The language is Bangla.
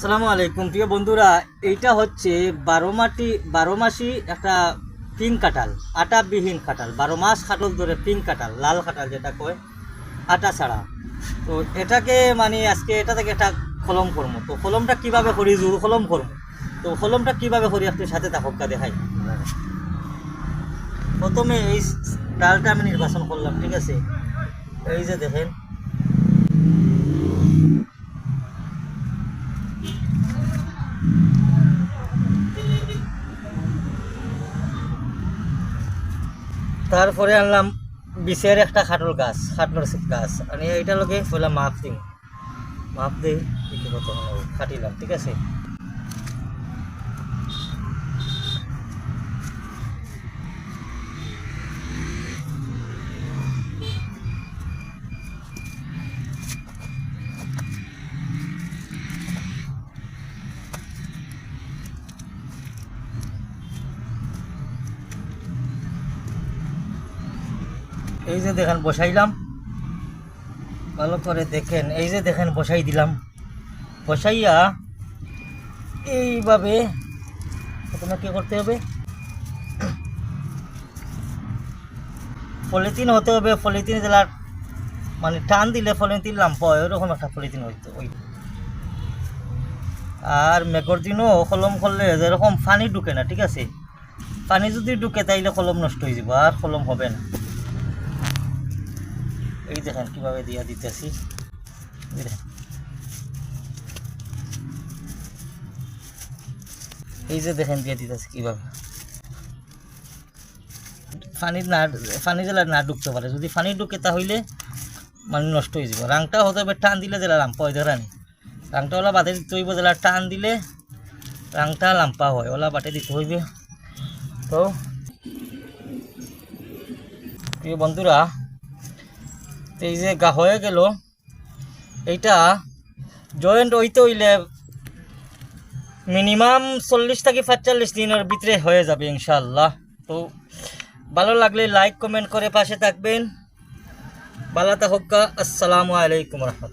আসসালামু আলাইকুম প্রিয় বন্ধুরা, এইটা হচ্ছে বারো মাসি একটা পিঙ্ক কাঁঠাল, আটাবিহীন কাঁঠাল, 12 মাস কাঁঠাল ধরে পিঙ্ক কাঁঠাল, লাল কাঁঠাল যেটা কয় আটা ছাড়া। তো এটাকে মানে আজকে এটা থেকে একটা কলম করবো। তো কলমটা কীভাবে করি, জোর কলম করবো। তো কলমটা কীভাবে করি আপনি সাথে থাকা দেখাই। প্রথমে এই ডালটা আমি নির্বাচন করলাম, ঠিক আছে। এই যে দেখেন, তারপরে আনলাম বিশের একটা খাটল গাছ আমি এইটা লগে পয়লা মাপ দিই কত খাটিলাম, ঠিক আছে। এই যে দেখেন বসাইলাম, ভালো করে দেখেন। এই যে দেখেন বসাই দিলাম, বসাইয়া এইভাবে প্রথমে কী করতে হবে, পলিথিন হতে হবে। পলিথিন জেলার মানে টান দিলে পলিথিন লাম্প হয়, ওইরকম একটা পলিথিন হইতো ওই। আর মেঘর দিনও কলম করলে যেরকম পানি ঢুকে না, ঠিক আছে। পানি যদি ঢুকে তাইলে কলম নষ্ট হয়ে যাব, আর কলম হবে না। এই দেখেন কীভাবে দিয়া দিতেছি, এই যে দেখেন দিয়ে দিতেছি কীভাবে। পানি জেলা না ঢুকতে পারে, যদি পানি ঢুকে তাহলে মানে নষ্ট হয়ে যাব। রাংটা হতে হবে টান দিলে জেলা লাম্পা হয়, ধরানি রাংটা ওলা বাটে দিতে হইব, জেলা টান দিলে রাংটা লাম্পা হয়, ওলা বাটে দিতে হইবে। তো প্রিয় বন্ধুরা, এই যে গা হয়ে গেল, এইটা জয়েন্ট হইতে হইলে মিনিমাম 40 থেকে 45 দিনের ভিতরে হয়ে যাবে ইনশাআল্লাহ। তো ভালো লাগলে লাইক কমেন্ট করে পাশে থাকবেন। ভালো থাকুক। আসসালামু আলাইকুম রহমতুল্লাহ।